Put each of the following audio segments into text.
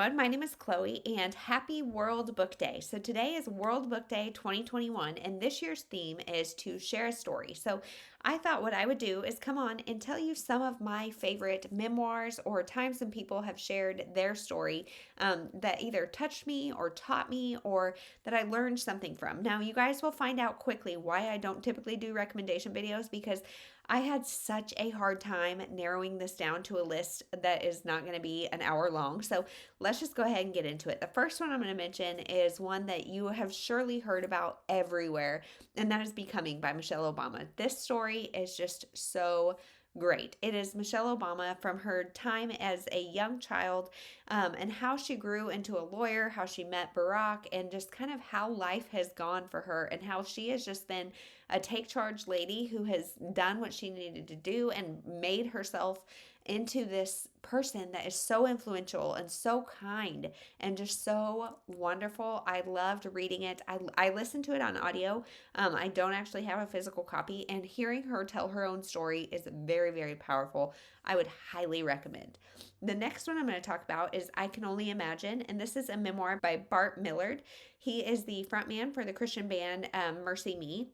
everyone. My name is Chloe and happy World Book Day. So today is World Book Day 2021 and this year's theme is to share a story. So I thought what I would do is come on and tell you some of my favorite memoirs or times when people have shared their story that either touched me or taught me or that I learned something from. Now you guys will find out quickly why I don't typically do recommendation videos because I had such a hard time narrowing this down to a list that is not going to be an hour long. So let's just go ahead and get into it. The first one I'm going to mention is one that you have surely heard about everywhere, and that is Becoming by Michelle Obama. This story is just so great. It is Michelle Obama from her time as a young child and how she grew into a lawyer, how she met Barack, and just kind of how life has gone for her and how she has just been a take charge lady who has done what she needed to do and made herself into this person that is so influential and so kind and just so wonderful. I loved reading it. I listened to it on audio. I don't actually have a physical copy, and hearing her tell her own story is very, very powerful. I would highly recommend. The next one I'm going to talk about is I Can Only Imagine, and this is a memoir by Bart Millard. He is the frontman for the Christian band Mercy Me.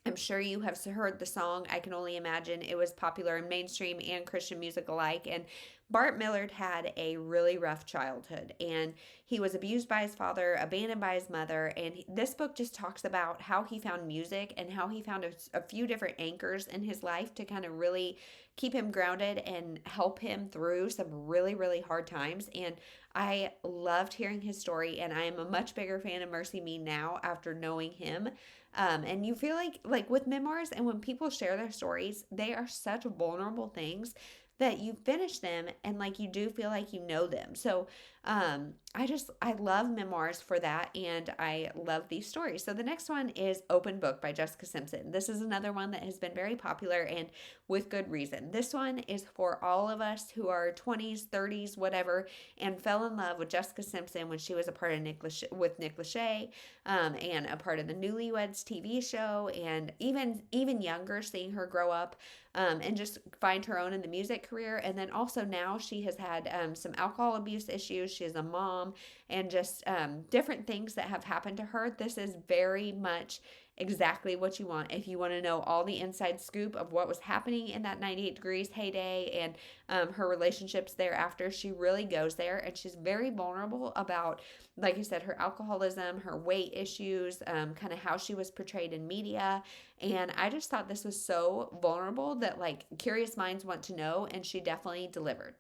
I'm sure you have heard the song I Can Only Imagine. It was popular in mainstream and Christian music alike. And Bart Millard had a really rough childhood, and he was abused by his father, abandoned by his mother. And this book just talks about how he found music and how he found a few different anchors in his life to kind of really keep him grounded and help him through some really, really hard times. And I loved hearing his story, and I am a much bigger fan of Mercy Me now after knowing him. And you feel like with memoirs and when people share their stories, they are such vulnerable things that you finish them and like you do feel like you know them. So I love memoirs for that, and I love these stories. So the next one is Open Book by Jessica Simpson. This is another one that has been very popular and with good reason. This one is for all of us who are 20s, 30s, whatever, and fell in love with Jessica Simpson when she was a part of Nick Lachey, and a part of the Newlyweds TV show, and even younger, seeing her grow up and just find her own in the music career. And then also now she has had some alcohol abuse issues. She is a mom, and just different things that have happened to her. This is very much exactly what you want if you want to know all the inside scoop of what was happening in that 98 Degrees heyday and her relationships thereafter. She really goes there, and she's very vulnerable about, like I said, her alcoholism, her weight issues, kind of how she was portrayed in media. And I just thought this was so vulnerable that like curious minds want to know, and she definitely delivered.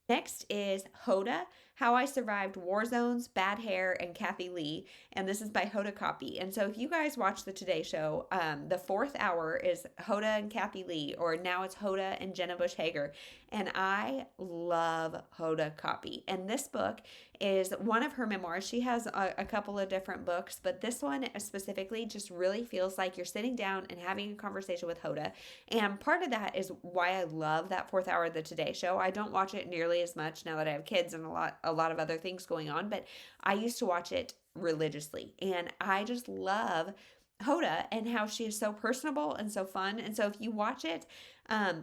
Next is Hoda, How I Survived War Zones, Bad Hair, and Kathie Lee. And this is by Hoda Kotb. And so if you guys watch the Today Show, the fourth hour is Hoda and Kathie Lee, or now it's Hoda and Jenna Bush Hager. And I love Hoda Kotb. And this book is one of her memoirs. She has a couple of different books, but this one specifically just really feels like you're sitting down and having a conversation with Hoda. And part of that is why I love that fourth hour of the Today Show. I don't watch it nearly as much now that I have kids and a lot of other things going on, but I used to watch it religiously, and I just love Hoda and how she is so personable and so fun. And so if you watch it,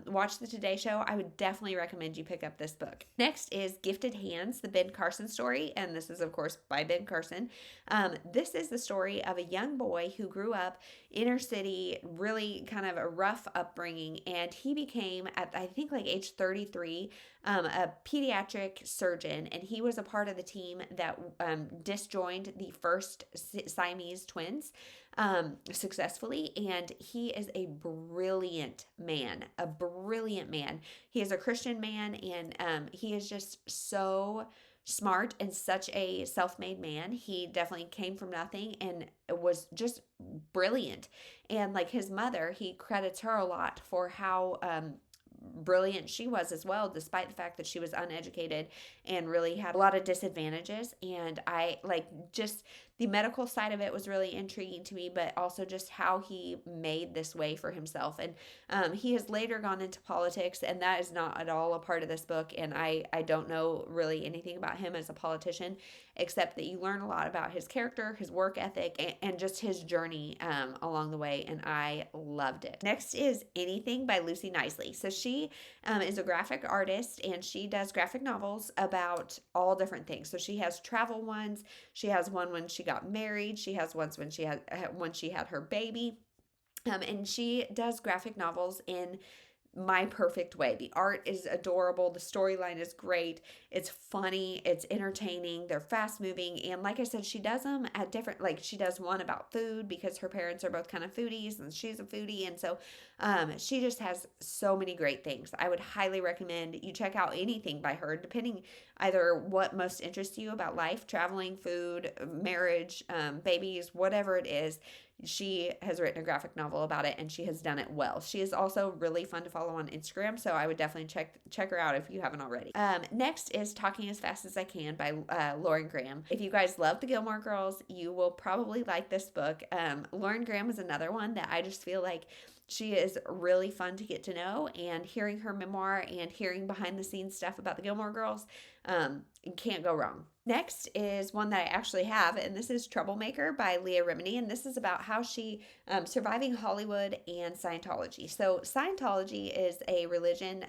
watch the Today Show, I would definitely recommend you pick up this book. Next is Gifted Hands, the Ben Carson story, and this is of course by Ben Carson. This is the story of a young boy who grew up inner city, really kind of a rough upbringing, and he became, at I think like age 33, a pediatric surgeon, and he was a part of the team that disjoined the first Siamese twins successfully. And he is a brilliant man. He is a Christian man, and he is just so smart and such a self-made man. He definitely came from nothing and was just brilliant. And like his mother, he credits her a lot for how brilliant she was as well, despite the fact that she was uneducated and really had a lot of disadvantages. And I like just the medical side of it was really intriguing to me, but also just how he made this way for himself. And he has later gone into politics, and that is not at all a part of this book. And I don't know really anything about him as a politician, except that you learn a lot about his character, his work ethic, and just his journey along the way. And I loved it. Next is Anything by Lucy Knisley. So she is a graphic artist, and she does graphic novels about all different things. So she has travel ones. She has one when she got married. She has ones when she had her baby. And she does graphic novels in my perfect way. The art is adorable. The storyline is great. It's funny. It's entertaining. They're fast moving. And like I said, she does them at different, like she does one about food because her parents are both kind of foodies and she's a foodie. And so she just has so many great things. I would highly recommend you check out anything by her, depending either what most interests you about life, traveling, food, marriage, babies, whatever it is. She has written a graphic novel about it, and she has done it well. She is also really fun to follow on Instagram, so I would definitely check her out if you haven't already. Next is Talking as Fast as I Can by Lauren Graham. If you guys love the Gilmore Girls, you will probably like this book. Lauren Graham is another one that I just feel like she is really fun to get to know, and hearing her memoir and hearing behind the scenes stuff about the Gilmore Girls, you can't go wrong. Next is one that I actually have, and this is Troublemaker by Leah Remini, and this is about how she surviving Hollywood and Scientology. So Scientology is a religion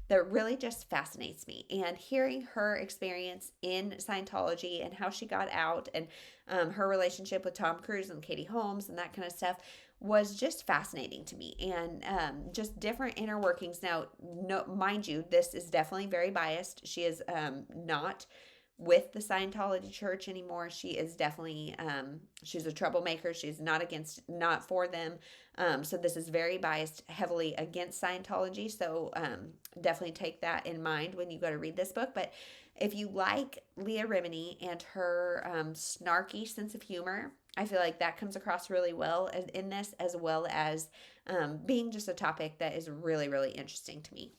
that really just fascinates me, and hearing her experience in Scientology and how she got out, and her relationship with Tom Cruise and Katie Holmes and that kind of stuff was just fascinating to me, and just different inner workings. Now, no, mind you, this is definitely very biased. She is not with the Scientology church anymore. She is definitely she's a troublemaker. She's not for them. So this is very biased, heavily against Scientology. So definitely take that in mind when you go to read this book. But if you like Leah Remini and her snarky sense of humor, I feel like that comes across really well in this, as well as being just a topic that is really, really interesting to me.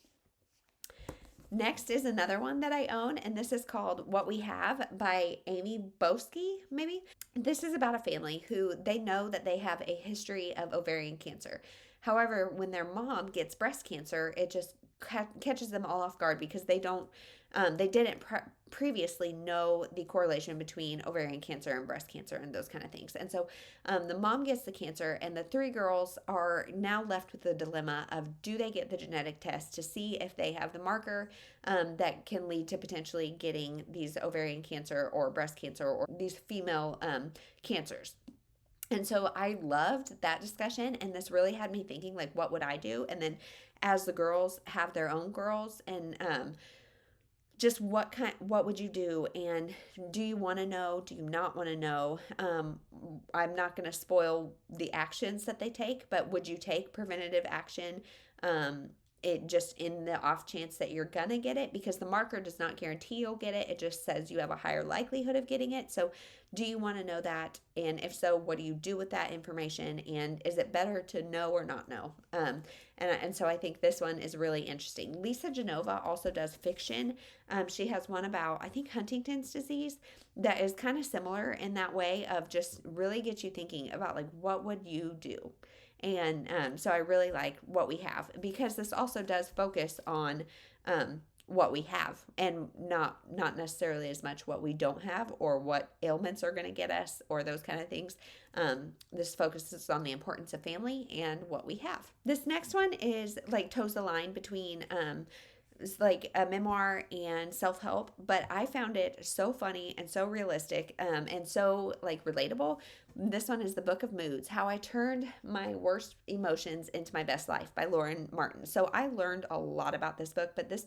Next is another one that I own, and this is called What We Have by Amy Boesky, maybe. This is about a family who they know that they have a history of ovarian cancer. However, when their mom gets breast cancer, it just catches them all off guard because they didn't previously know the correlation between ovarian cancer and breast cancer and those kind of things. And so the mom gets the cancer, and the three girls are now left with the dilemma of, do they get the genetic test to see if they have the marker that can lead to potentially getting these ovarian cancer or breast cancer or these female cancers. And so I loved that discussion, and this really had me thinking, like, what would I do? And then as the girls have their own girls, and just what would you do, and do you want to know, do you not want to know? I'm not going to spoil the actions that they take, but would you take preventative action it just in the off chance that you're gonna get it? Because the marker does not guarantee you'll get it. It just says you have a higher likelihood of getting it. So do you want to know that? And if so, what do you do with that information? And is it better to know or not know? And so I think this one is really interesting. Lisa Genova also does fiction. She has one about, I think, Huntington's disease that is kind of similar in that way of just really get you thinking about, like, what would you do? And so I really like What We Have, because this also does focus on what we have, and not necessarily as much what we don't have or what ailments are going to get us or those kind of things. This focuses on the importance of family and what we have. This next one is like toes the line between it's like a memoir and self-help, but I found it so funny and so realistic and so like relatable. This one is The Book of Moods, How I Turned My Worst Emotions into My Best Life by Lauren Martin. So I learned a lot about this book, but this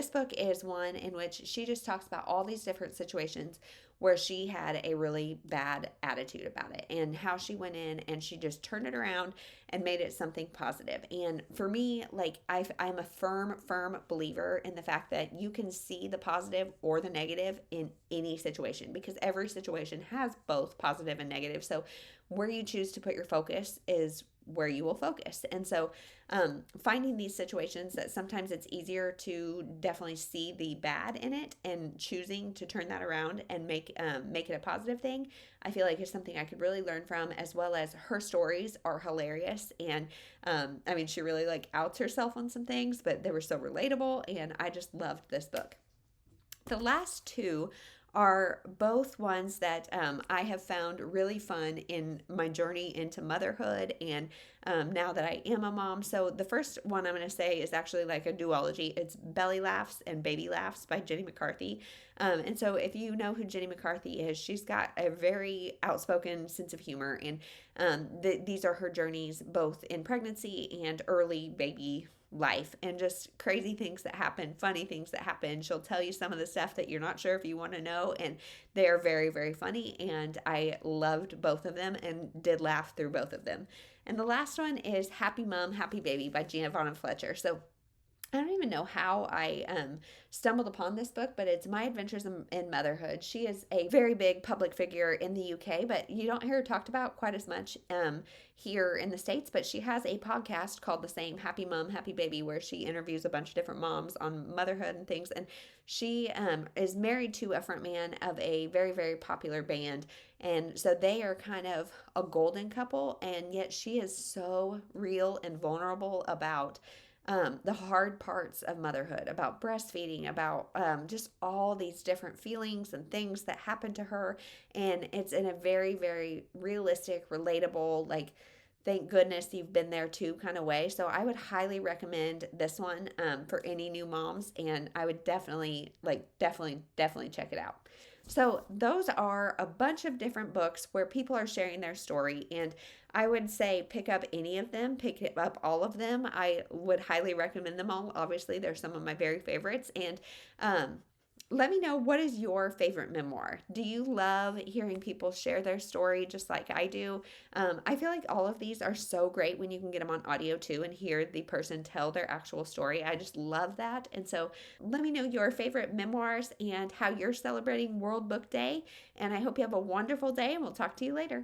book is one in which she just talks about all these different situations where she had a really bad attitude about it, and how she went in and she just turned it around and made it something positive. And for me, like, I'm a firm believer in the fact that you can see the positive or the negative in any situation, because every situation has both positive and negative. So where you choose to put your focus is where you will focus. And so finding these situations that sometimes it's easier to definitely see the bad in it and choosing to turn that around and make it a positive thing, I feel like is something I could really learn from, as well as her stories are hilarious. And I mean, she really like outs herself on some things, but they were so relatable, and I just loved this book. The last two are both ones that I have found really fun in my journey into motherhood and now that I am a mom. So the first one I'm going to say is actually like a duology. It's Belly Laughs and Baby Laughs by Jenny McCarthy. And so if you know who Jenny McCarthy is, she's got a very outspoken sense of humor. And these are her journeys both in pregnancy and early baby life, and just crazy things that happen, funny things that happen. She'll tell you some of the stuff that you're not sure if you want to know, and they're very, very funny. And I loved both of them and did laugh through both of them. And the last one is Happy Mom, Happy Baby by Giovanna Fletcher. So I don't even know how I stumbled upon this book, but it's My Adventures in Motherhood. She is a very big public figure in the UK, but you don't hear her talked about quite as much here in the States. But she has a podcast called the same, Happy Mom, Happy Baby, where she interviews a bunch of different moms on motherhood and things. And she is married to a frontman of a very, very popular band. And so they are kind of a golden couple, and yet she is so real and vulnerable about the hard parts of motherhood, about breastfeeding, about just all these different feelings and things that happen to her. And it's in a very, very realistic, relatable, like, thank goodness you've been there too kind of way. So I would highly recommend this one for any new moms, and I would definitely check it out. So those are a bunch of different books where people are sharing their story, and I would say pick up any of them, pick up all of them. I would highly recommend them all. Obviously, they're some of my very favorites. And let me know, what is your favorite memoir? Do you love hearing people share their story just like I do? I feel like all of these are so great when you can get them on audio too and hear the person tell their actual story. I just love that. And so let me know your favorite memoirs and how you're celebrating World Book Day. And I hope you have a wonderful day, and we'll talk to you later.